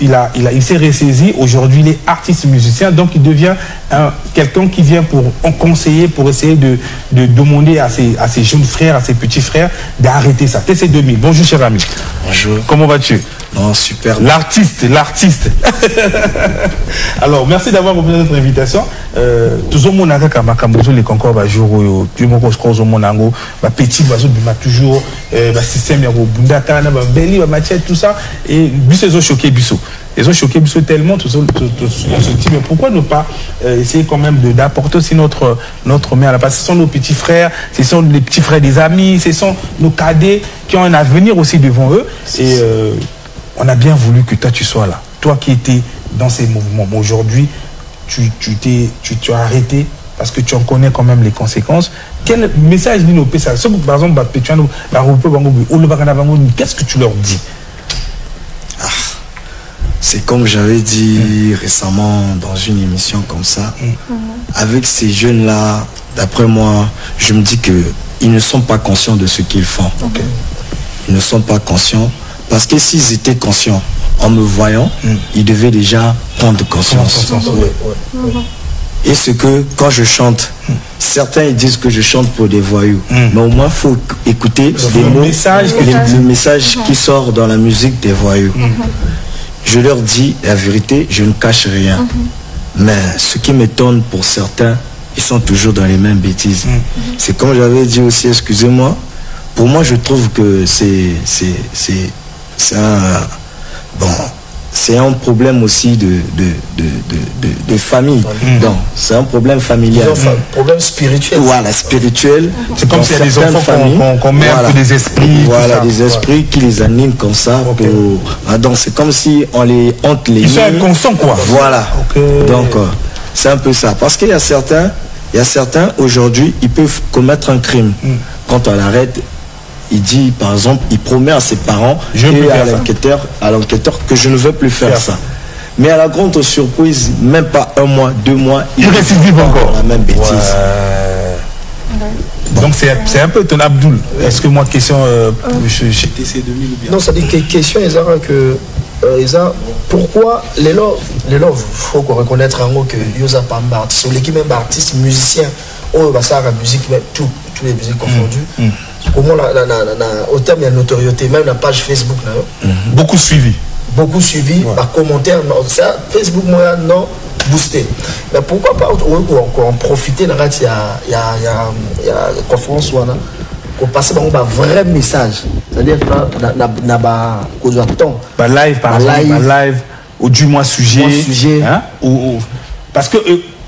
il s'est ressaisi. Aujourd'hui, il est artiste musicien, donc il devient quelqu'un qui vient pour conseiller, pour essayer de demander à ses jeunes frères, à ses petits frères, d'arrêter ça. TC 2000. Bonjour, cher ami. Bonjour. Comment vas-tu? Non, super. L'artiste. Alors, merci d'avoir répondu à notre invitation. Tout le monde a les concours à jour, tout le monde a petit, toujours, système, tout ça. Et ils ont choqué Bissot. Ils ont choqué Bissot tellement, on se dit, mais pourquoi ne pas essayer quand même d'apporter aussi notre mère là-bas? Ce sont nos petits frères, ce sont les petits frères des amis, ce sont nos cadets qui ont un avenir aussi devant eux. Et on a bien voulu que toi tu sois là. Toi qui étais dans ces mouvements. Aujourd'hui, tu as arrêté parce que tu en connais quand même les conséquences. Quel message nous fait ça? Par exemple, qu'est-ce que tu leur dis? C'est comme j'avais dit récemment dans une émission comme ça. Avec ces jeunes-là, d'après moi, je me dis qu'ils ne sont pas conscients de ce qu'ils font. Ils ne sont pas conscients. Parce que s'ils étaient conscients, en me voyant, ils devaient déjà prendre conscience. Et ce que, quand je chante, certains ils disent que je chante pour des voyous. Mais au moins, il faut écouter les mots, le message qui sort dans la musique des voyous. Je leur dis la vérité, je ne cache rien. Mais ce qui m'étonne pour certains, ils sont toujours dans les mêmes bêtises. C'est comme j'avais dit aussi, excusez-moi, pour moi je trouve que c'est un problème aussi de famille. Donc, c'est un problème familial. Un problème spirituel. Voilà, spirituel. C'est comme s'il y a des enfants qu'on met un peu des esprits. Voilà, des esprits qui les animent comme ça. Donc, c'est comme si on les hante les. Ils sont inconscients, quoi. Voilà. Donc, c'est un peu ça. Parce qu'il y a certains aujourd'hui, ils peuvent commettre un crime. Quand on l'arrête, il dit, par exemple, il promet à ses parents et à l'enquêteur que je ne veux plus faire ça. Mais à la grande surprise, même pas un mois, 2 mois, il récidive encore la même bêtise. Donc c'est un peu ton Abdoul. Est-ce que moi, question chez TC 2000 ou bien? Non, ça dit question, que pourquoi les lots, il faut reconnaître en gros que Yosa Pamba, artiste, l'équipe même artiste, musicien, ça la musique, tous les musiques confondues. Comment au terme de la notoriété, même la page Facebook, beaucoup suivi. Beaucoup suivi, par commentaire, ça, Facebook, moi, non, boosté. Mais pourquoi pas en profiter, il y a conférence, qu'on passe par un vrai message. C'est-à-dire qu'on doit temps. Live, par exemple, live, ou du moins sujet. Hein, parce que.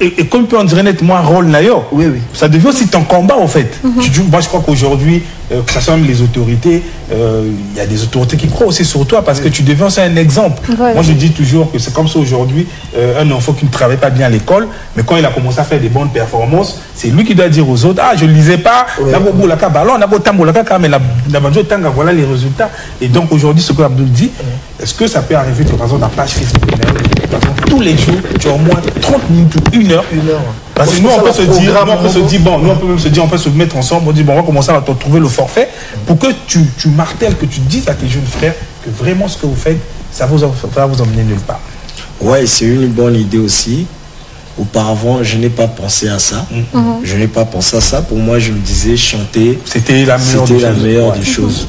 Et comme on dirait nettement un rôle d'ailleurs, ça devient aussi ton combat en fait. Moi je crois qu'aujourd'hui, que ce soit même les autorités, il y a des autorités qui croient aussi sur toi parce que tu deviens aussi un exemple. Moi je dis toujours que c'est comme ça aujourd'hui, un enfant qui ne travaille pas bien à l'école, mais quand il a commencé à faire des bonnes performances, c'est lui qui doit dire aux autres, je ne lisais pas, voilà les résultats. Et donc aujourd'hui ce que Abdoul dit, est-ce que ça peut arriver par exemple dans la page Facebook, tous les jours, tu as au moins 30 minutes ou 1 heure. Parce que nous, on peut se dire, on peut se mettre ensemble, on dit, on va commencer à trouver le forfait pour que tu martèles, que tu dises à tes jeunes frères que vraiment ce que vous faites, ça va vous emmener nulle part. Ouais, c'est une bonne idée aussi. Auparavant, je n'ai pas pensé à ça. Je n'ai pas pensé à ça. Pour moi, je me disais, chanter, c'était la meilleure des choses.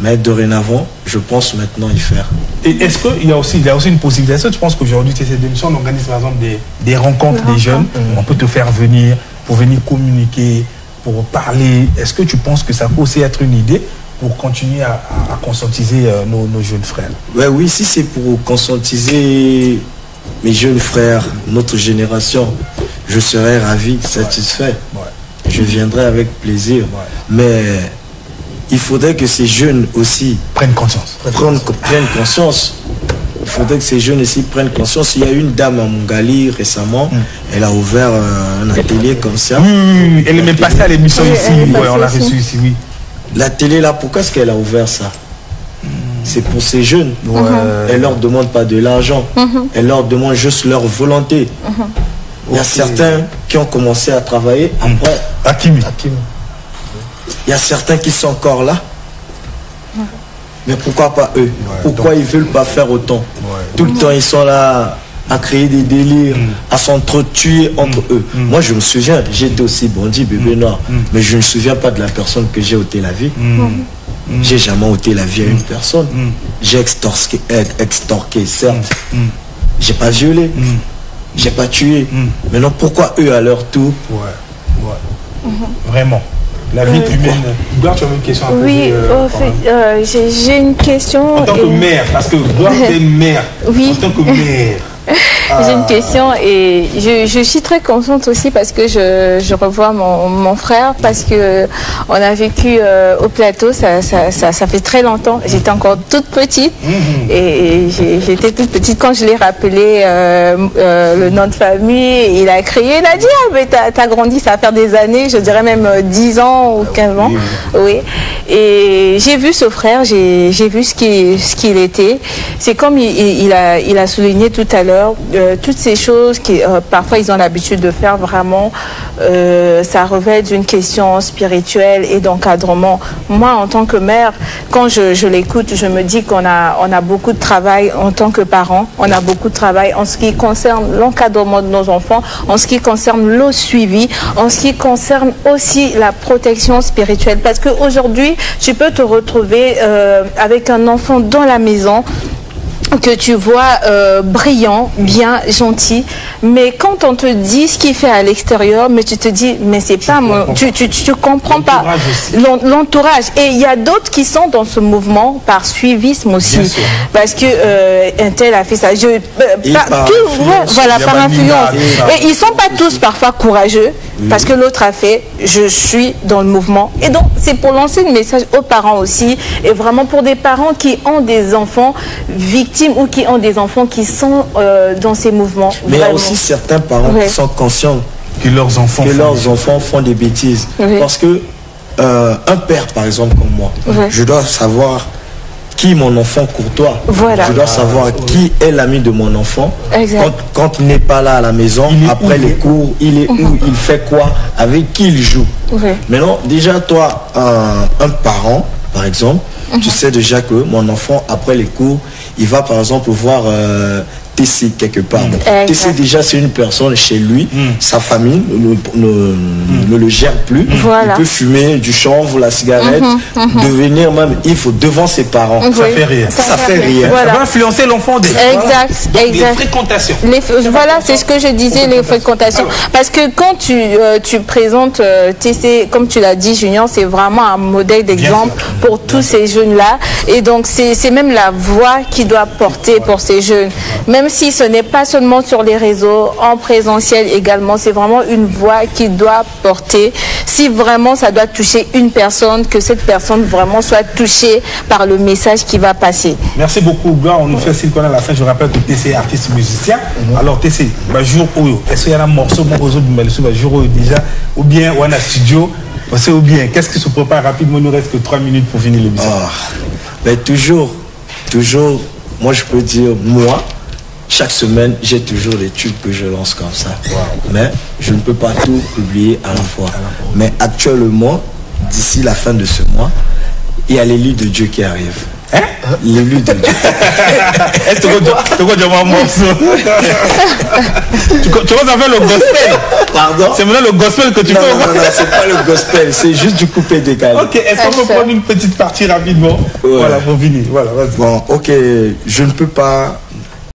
Mais dorénavant, je pense maintenant y faire. Et est-ce qu'il y a aussi une possibilité? Je pense qu'aujourd'hui, c'est cette émission, on organise par exemple des rencontres des jeunes. On peut te faire venir pour venir communiquer, pour parler. Est-ce que tu penses que ça peut aussi être une idée pour continuer à conscientiser nos jeunes frères? Oui, si c'est pour conscientiser mes jeunes frères, notre génération, je serais ravi, satisfait. Je viendrai avec plaisir. Mais il faudrait que ces jeunes aussi prennent conscience. Prennent conscience. Il faudrait que ces jeunes aussi prennent conscience. Il y a une dame à Mongali récemment, elle a ouvert un atelier comme ça. Oui, elle est même passée à l'émission ici. On l'a reçue ici, oui. La télé là, pourquoi est-ce qu'elle a ouvert ça? C'est pour ces jeunes. Elle leur demande pas de l'argent. Elle leur demande juste leur volonté. Il y a certains qui ont commencé à travailler après. Hakimi. Il y a certains qui sont encore là. Mais pourquoi pas eux? Pourquoi ils veulent pas faire autant? Tout le temps, ils sont là à créer des délires, à s'entretuer entre eux. Moi, je me souviens, j'étais aussi bandit, bébé noir, mais je ne me souviens pas de la personne que j'ai ôté la vie. J'ai jamais ôté la vie à une personne. J'ai extorqué, certes. J'ai pas violé, j'ai pas tué. Maintenant, pourquoi eux à leur tour? Vraiment. La vie humaine. Gloire, tu as une question à poser? Oui, j'ai une question. En tant que mère, parce que Gloire, tu es mère. Oui. En tant que mère. J'ai une question et je suis très contente aussi parce que je revois mon frère parce que on a vécu au plateau, ça fait très longtemps. J'étais encore toute petite et j'étais toute petite quand je l'ai rappelé le nom de famille. Il a crié, il a dit ah mais t'as grandi, ça va faire des années, je dirais même 10 ans ou 15 ans. Oui. Et j'ai vu ce frère, j'ai vu ce qu'il était. C'est comme il a souligné tout à l'heure. Toutes ces choses qui parfois ils ont l'habitude de faire vraiment, ça revêt d'une question spirituelle et d'encadrement. Moi, en tant que mère, quand je l'écoute, je me dis qu'on a beaucoup de travail en tant que parents. On a beaucoup de travail en ce qui concerne l'encadrement de nos enfants, en ce qui concerne le suivi, en ce qui concerne aussi la protection spirituelle. Parce qu'aujourd'hui, tu peux te retrouver avec un enfant dans la maison que tu vois brillant, bien, gentil, mais quand on te dit ce qu'il fait à l'extérieur, mais tu te dis, mais c'est pas mon... Tu comprends pas l'entourage. Et il y a d'autres qui sont dans ce mouvement par suivisme aussi. Parce que un tel a fait ça. Par influence. Et ils sont pas tous parfois courageux, parce que l'autre a fait, je suis dans le mouvement. Et donc, c'est pour lancer le message aux parents aussi, et vraiment pour des parents qui ont des enfants victimes ou qui ont des enfants qui sont dans ces mouvements. Mais il y a aussi certains parents qui sont conscients que leurs enfants font des bêtises. Parce que un père, par exemple, comme moi, je dois savoir qui est mon enfant courtois. Je dois savoir qui est l'ami de mon enfant. Quand il n'est pas là à la maison, après les cours, il est où, il fait quoi, avec qui il joue. Maintenant, déjà, toi, un parent, par exemple, tu sais déjà que mon enfant, après les cours, il va par exemple voir TC quelque part. TC déjà c'est une personne chez lui, sa famille ne le gère plus. Il peut fumer du chanvre, la cigarette, devenir même ivre devant ses parents. Ça fait rien. Ça fait rien. Ça va influencer l'enfant des les fréquentations. Voilà, c'est ce que je disais, les fréquentations. Parce que quand tu présentes TC, comme tu l'as dit, Junior, c'est vraiment un modèle d'exemple pour tous ces jeunes-là. Et donc, c'est même la voix qui doit porter pour ces jeunes. Même si ce n'est pas seulement sur les réseaux, en présentiel également, c'est vraiment une voix qui doit porter. Si vraiment ça doit toucher une personne, que cette personne vraiment soit touchée par le message qui va passer. Merci beaucoup, Gloire. On nous fait signe qu'on a la fin. Je rappelle que TC est artiste musicien. Alors, TC, jour où est-ce qu'il y a un morceau, jour déjà, ou bien on a studio, ou bien, qu'est-ce qui se prépare rapidement? Il nous reste que 3 minutes pour finir l'émission. Mais toujours, moi je peux dire, moi, chaque semaine, j'ai toujours des tubes que je lance comme ça. Mais je ne peux pas tout publier à la fois. Mais actuellement, d'ici la fin de ce mois, il y a l'élu de Dieu qui arrive. L'élu de Dieu. Tu vas dire un morceau. Tu vas faire le gospel. Pardon? C'est maintenant le gospel que tu fais. Non, c'est pas le gospel, c'est juste du coupé décalé. Ok, est-ce qu'on peut prendre une petite partie rapidement? Voilà, pour finir. Voilà, vas-y. Bon, ok, je ne peux pas